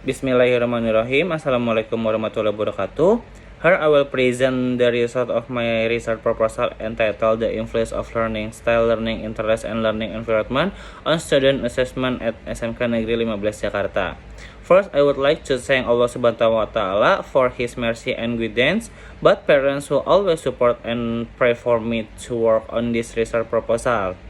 Bismillahirrahmanirrahim. Assalamualaikum warahmatullahi wabarakatuh. Here I will present the result of my research proposal entitled The Influence of Learning Style, Learning Interest, and Learning Environment on Student Assessment at SMK Negeri 15 Jakarta. First, I would like to thank Allah Subhanahu wa Ta'ala for His mercy and guidance, but parents who always support and pray for me to work on this research proposal.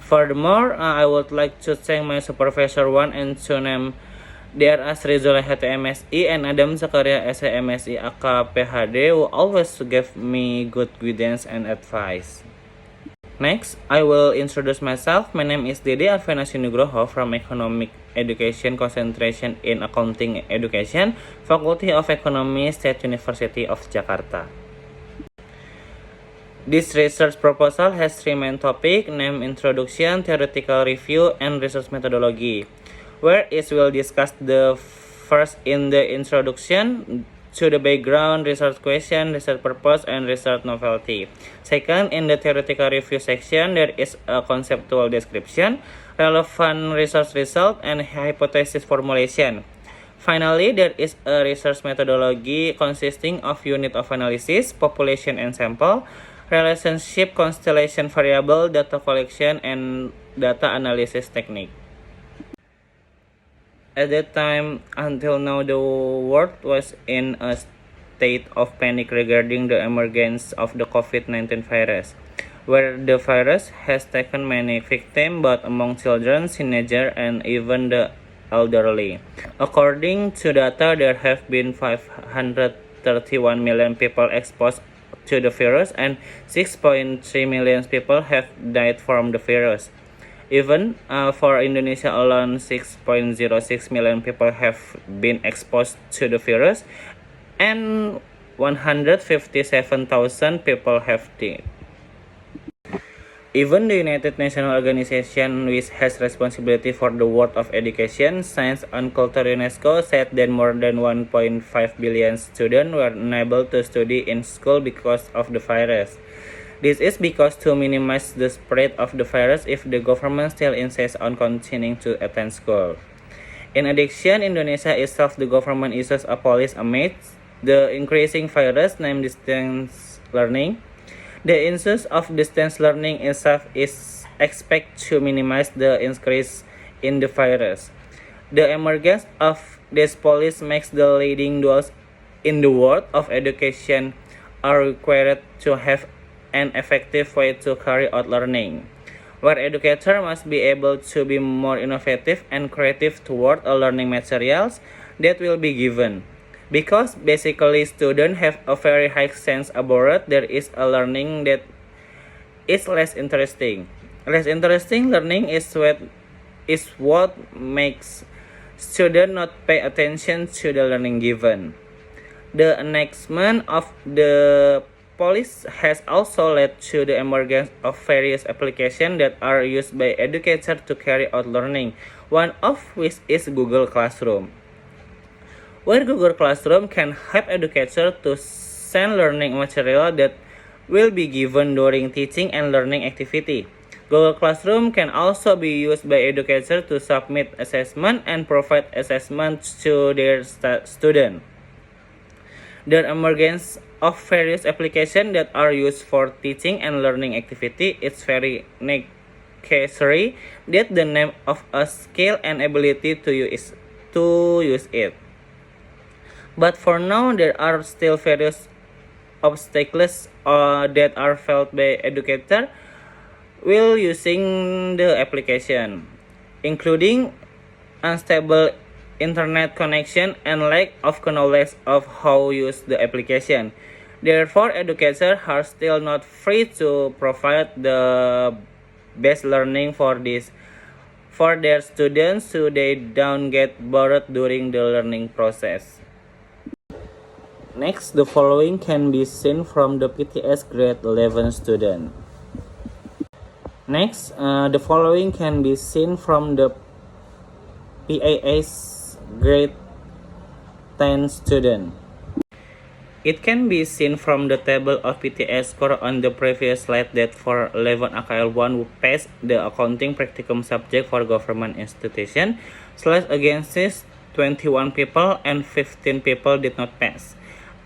Furthermore, I would like to thank my supervisor 1 and 2 name DRS Rizal HTMSI and Adam Zakaria SMSI AKPHD who always give me good guidance and advice. Next, I will introduce myself. My name is Dede Alvenasy Nugroho from Economic Education Concentration in Accounting Education, Faculty of Economy, State University of Jakarta. This research proposal has three main topics, named Introduction, Theoretical Review, and Research Methodology, where it will discuss the first in the introduction to the background, research question, research purpose, and research novelty. Second, in the theoretical review section, there is a conceptual description, relevant research result, and hypothesis formulation. Finally, there is a research methodology consisting of unit of analysis, population and sample, relationship, constellation variable, data collection, and data analysis technique. At that time, until now, the world was in a state of panic regarding the emergence of the COVID-19 virus, where the virus has taken many victims, both among children, teenagers, and even the elderly. According to data, there have been 531 million people exposed to the virus, and 6.3 million people have died from the virus. Even for Indonesia alone, 6.06 million people have been exposed to the virus, and 157,000 people have died. Even the United Nations organization, which has responsibility for the world of education, science, and culture, UNESCO, said that more than 1.5 billion students were unable to study in school because of the virus. This is because to minimize the spread of the virus if the government still insists on continuing to attend school. In addition, Indonesia itself, the government issues a policy amidst the increasing virus named distance learning. The use of distance learning itself is expected to minimize the increase in the virus. The emergence of this policy makes the leading those in the world of education are required to have an effective way to carry out learning, where educators must be able to be more innovative and creative toward learning materials that will be given. Because basically students have a very high sense about it, there is a learning that is less interesting. Less interesting learning is what makes students not pay attention to the learning given. The enactment of the policy has also led to the emergence of various applications that are used by educators to carry out learning, one of which is Google Classroom, where Google Classroom can help educators to send learning material that will be given during teaching and learning activity. Google Classroom can also be used by educators to submit assessment and provide assessments to their students. The emergence of various applications that are used for teaching and learning activity is very necessary that the name of a skill and ability to use it. But for now, there are still various obstacles that are felt by educators while using the application, including unstable internet connection and lack of knowledge of how to use the application. Therefore, educators are still not free to provide the best learning for their students so they don't get bored during the learning process. Next, the following can be seen from the PTS grade 11 student. Next, the following can be seen from the PAS grade 10 student. It can be seen from the table of PTS score on the previous slide that for 11 AKL1 who passed the accounting practicum subject for government institution, slash against 21 people and 15 people did not pass.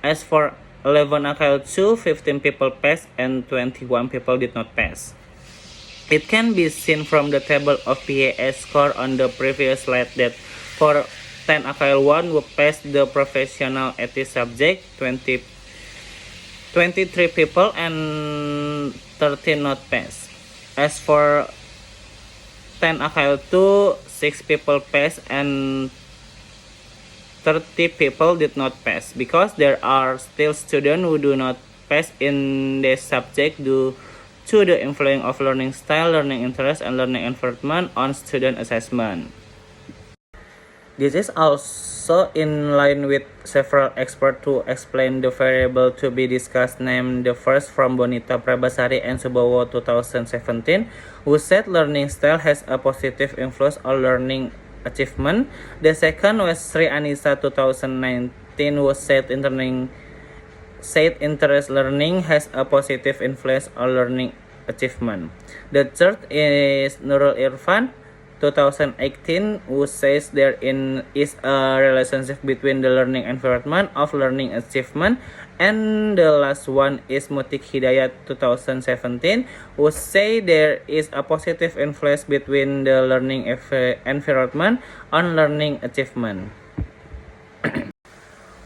As for 11 Akil 2, 15 people passed and 21 people did not pass. It can be seen from the table of PAS score on the previous slide that for 10 Akil 1 who passed the professional IT subject, 23 people and 13 not pass. As for 10 Akil 2, 6 people passed and 30 people did not pass because there are still students who do not pass in this subject due to the influence of learning style, learning interest, and learning environment on student assessment. This is also in line with several experts to explain the variable to be discussed, named the first from Bonita Prabhasari and Subowo 2017, who said learning style has a positive influence on learning achievement. The second was Sri Anissa 2019, who said interest learning has a positive influence on learning achievement. The third is Nurul Irfan 2018, who says there is a relationship between the learning environment of learning achievement. And the last one is Mutik Hidayat 2017, who say there is a positive influence between the learning environment on learning achievement.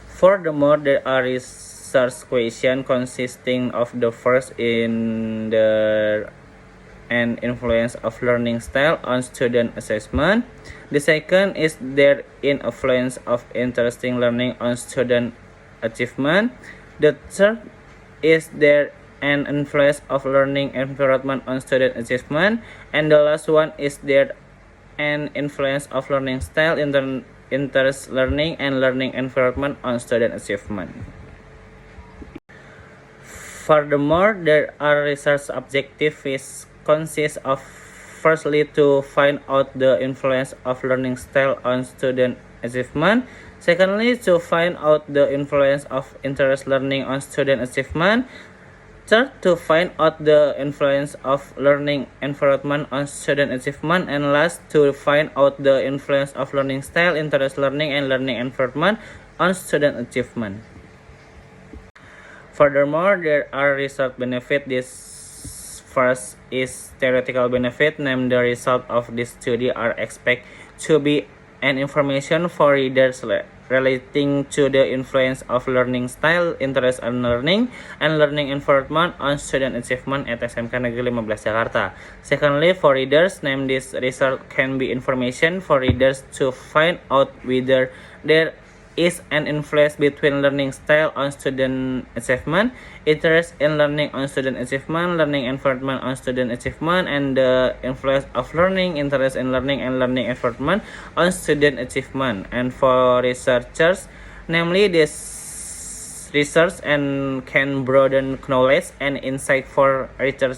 Furthermore, there are research questions consisting of the first in the and influence of learning style on student assessment. The second is their influence of interesting learning on student achievement. The third is there an influence of learning environment on student achievement. And the last one is there an influence of learning style, interest learning, and learning environment on student achievement. Furthermore, there are research objectives which consist of firstly to find out the influence of learning style on student achievement, secondly to find out the influence of interest learning on student achievement, third to find out the influence of learning environment on student achievement, and last to find out the influence of learning style, interest learning, and learning environment on student achievement. Furthermore, there are research benefits. This first is theoretical benefit, named the result of this study are expected to be an information for readers relating to the influence of learning style, interest and learning environment on student achievement at SMK Negeri 15 Jakarta. Secondly, for readers, named this research can be information for readers to find out whether there is an influence between learning style on student achievement, interest in learning on student achievement, learning environment on student achievement, and the influence of learning, interest in learning, and learning environment on student achievement. And for researchers, namely this research and can broaden knowledge and insight for research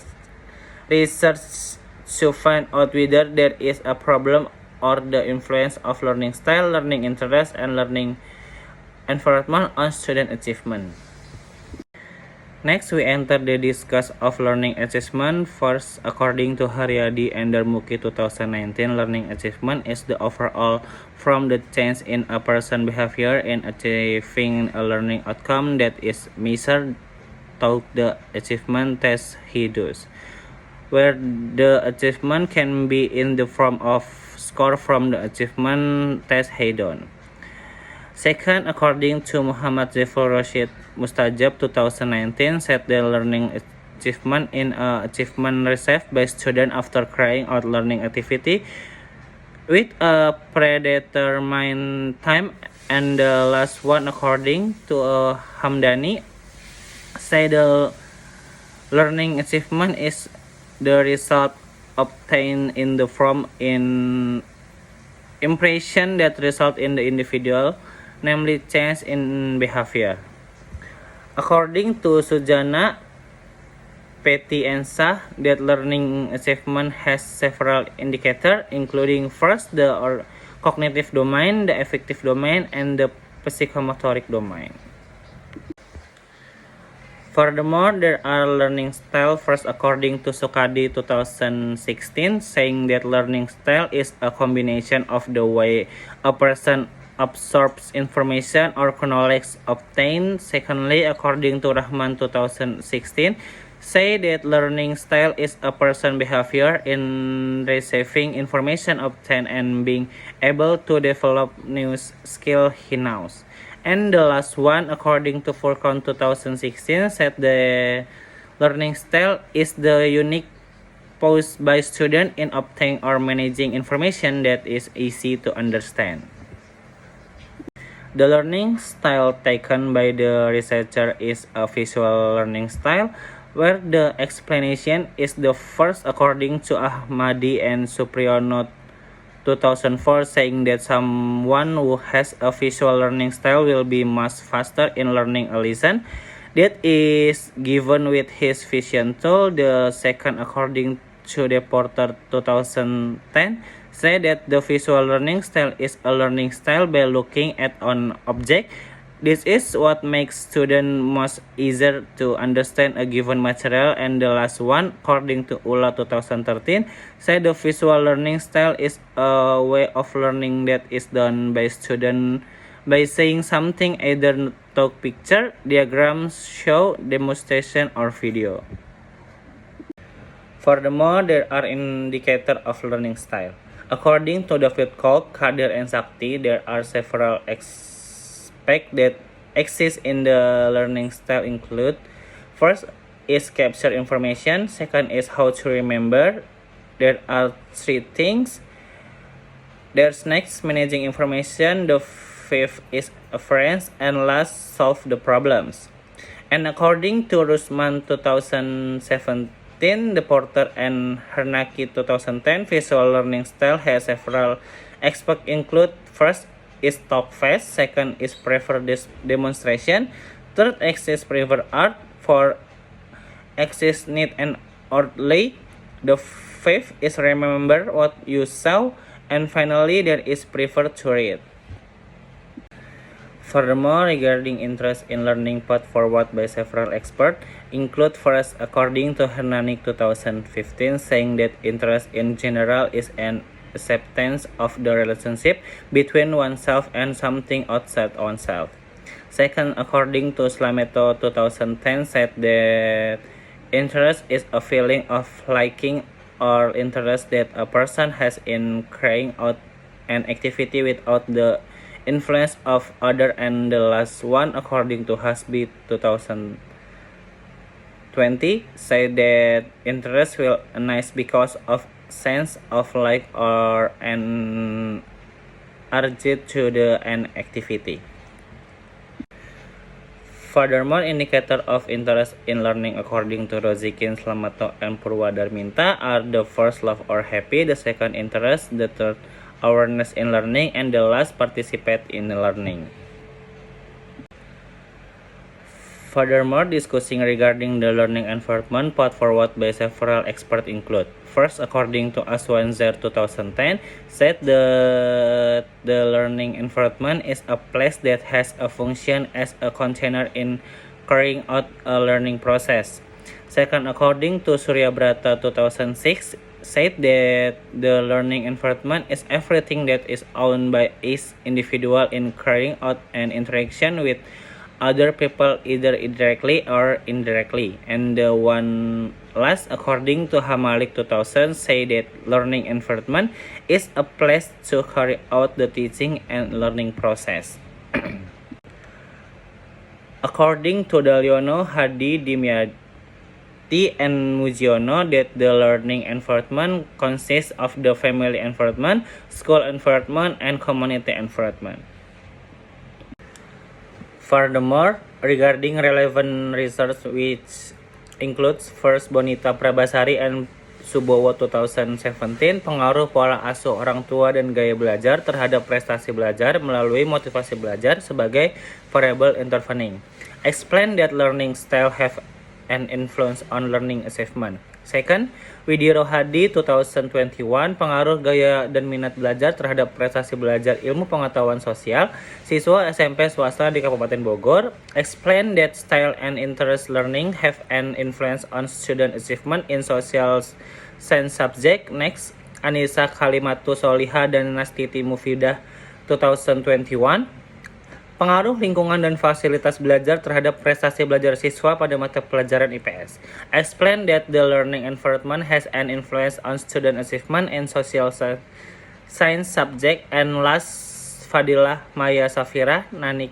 to find out whether there is a problem or the influence of learning style, learning interest, and learning environment on student achievement. Next, we enter the discuss of learning achievement. First, according to Haryadi and Darmuki 2019, learning achievement is the overall from the change in a person's behavior in achieving a learning outcome that is measured through the achievement test he does, where the achievement can be in the form of score from the achievement test he done. Second, according to Muhammad Zafar Rashid Mustajab 2019, said the learning achievement in achievement received by student after carrying out learning activity with a predetermined time. And the last one, according to Hamdani, say the learning achievement is the result obtained in the form in impression that result in the individual, namely change in behavior. According to Sujana, Petty and Shah, that learning achievement has several indicators, including first the cognitive domain, the affective domain, and the psychomotoric domain. Furthermore, there are learning style. First, according to Sukadi 2016, saying that learning style is a combination of the way a person absorbs information or knowledge obtained. Secondly, according to Rahman 2016, say that learning style is a person behavior in receiving information obtained and being able to develop new skill he knows. And the last one, according to Furqan 2016, said the learning style is the unique posed by student in obtaining or managing information that is easy to understand. The learning style taken by the researcher is a visual learning style, where the explanation is the first according to Ahmadi and Supriyono 2004, saying that someone who has a visual learning style will be much faster in learning a lesson that is given with his vision tool. The second, according to the Porter 2010, say that the visual learning style is a learning style by looking at an object. This is what makes students much easier to understand a given material. And the last one, according to ULA 2013, say the visual learning style is a way of learning that is done by students by saying something, either talk, picture, diagrams, show, demonstration, or video. Furthermore, there are indicators of learning style. According to David Koch, Kadir, and Sakti, there are several aspects that exist in the learning style include: first is capture information, second is how to remember. There are three things. There's next managing information, the fifth is afference, and last solve the problems. And according to Rusman 2017, the Porter and Hernaki 2010, visual learning style has several aspects include: first is talk fast, second is prefer demonstration, third is prefer art, fourth is neat and orderly, the fifth is remember what you saw, and finally there is prefer to read. Furthermore, regarding interest in learning put forward by several experts include: first, according to Hernani 2015, saying that interest in general is an acceptance of the relationship between oneself and something outside oneself. Second, according to Slameto 2010, said that interest is a feeling of liking or interest that a person has in carrying out an activity without the influence of other. And the last one, according to Hasbi 2020, say that interest will arise because of sense of like or an urge to do an activity. Furthermore, indicator of interest in learning according to Rozikin, Slamato, and Purwadarminta are: the first, love or happy; the second, interest; the third, awareness in learning; and the last, participate in learning. Furthermore, discussing regarding the learning environment put forward by several experts include: first, according to Aswanzer 2010, said that the learning environment is a place that has a function as a container in carrying out a learning process. Second, according to Suryabrata 2006, said that the learning environment is everything that is owned by each individual in carrying out an interaction with other people, either directly or indirectly. And the one last, according to Hamalik 2000, say that learning environment is a place to carry out the teaching and learning process. According to Daliono, Hadi, Dimyati, and Muziono, that the learning environment consists of the family environment, school environment, and community environment. Furthermore, regarding relevant research which includes: first, Bonita Prabasari and Subowo 2017, pengaruh pola asuh orang tua dan gaya belajar terhadap prestasi belajar melalui motivasi belajar sebagai variable intervening. Explain that learning style have an influence on learning achievement. Second, Widiro Hadi 2021, pengaruh gaya dan minat belajar terhadap prestasi belajar ilmu pengetahuan sosial siswa SMP swasta di Kabupaten Bogor. Explain that style and interest learning have an influence on student achievement in social science subject. Next, Anissa Kalimatu Soliha dan Nastiti Mufidah 2021. Pengaruh lingkungan dan fasilitas belajar terhadap prestasi belajar siswa pada mata pelajaran IPS. Explain that the learning environment has an influence on student achievement in social science subject. And last, Fadilah Maya Safira, Nanik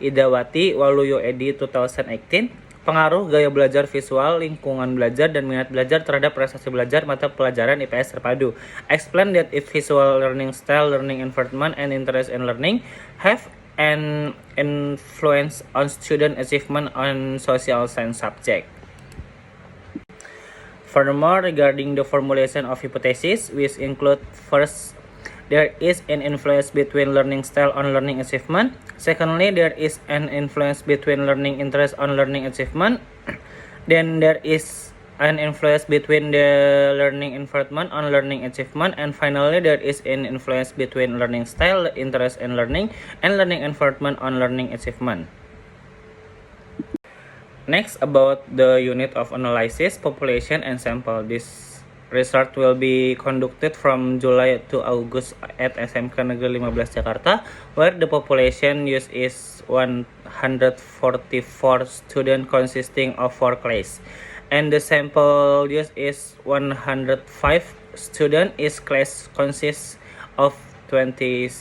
Idawati, Waluyo edi 2018. Pengaruh gaya belajar visual, lingkungan belajar, dan minat belajar terhadap prestasi belajar mata pelajaran IPS terpadu. Explain that if visual learning style, learning environment, and interest in learning have an influence on student achievement on social science subject. Furthermore, regarding the formulation of hypotheses, which include first, there is an influence between learning style on learning achievement. Secondly, there is an influence between learning interest on learning achievement. Then there is an influence between the learning environment on learning achievement. And finally, there is an influence between learning style, interest in learning, and learning environment on learning achievement. Next, about the unit of analysis, population, and sample. This research will be conducted from July to August at SMK Negeri 15 Jakarta, where the population use is 144 students consisting of 4 classes. And the sample use is 105 students. Each class consists of 26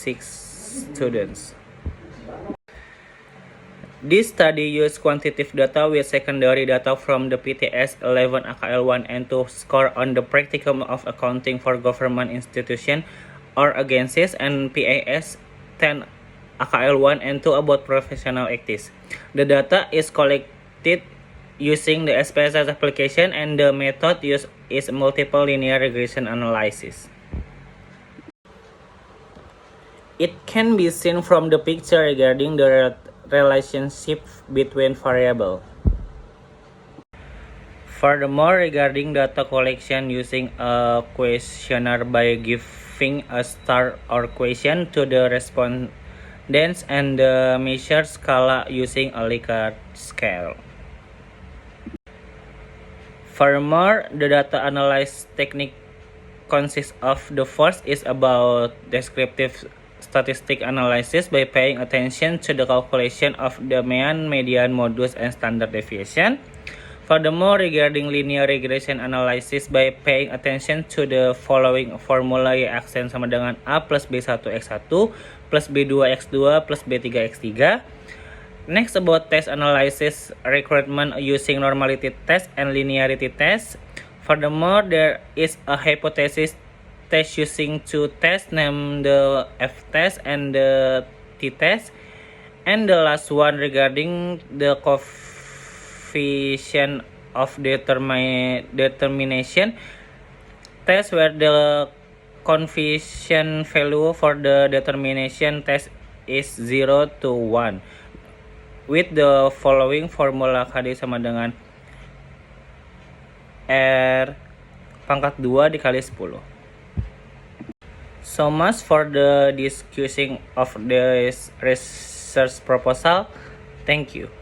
students. This study used quantitative data with secondary data from the PTS 11 AKL 1 and 2 score on the practicum of accounting for government institution or agencies, and PAS 10 AKL 1 and 2 about professional activities. The data is collected using the SPSS application, and the method used is multiple linear regression analysis. It can be seen from the picture regarding the relationship between variables. Furthermore, regarding data collection using a questionnaire by giving a star or question to the respondents, and the measure scala using a Likert scale. Furthermore, the data analysis technique consists of the first is about descriptive statistic analysis by paying attention to the calculation of the mean, median, modulus, and standard deviation. Furthermore, regarding linear regression analysis by paying attention to the following formula, Y-aksen sama dengan A plus B1X1 plus B2X2 plus B3X3. Next, about test analysis recruitment using normality test and linearity test. Furthermore, there is a hypothesis test using two tests named the F-test and the T-test. And the last one regarding the coefficient of determination test, where the coefficient value for the determination test is 0 to 1. With the following formula, KD sama dengan R pangkat 2 dikali 10. So much for the discussing of this research proposal. Thank you.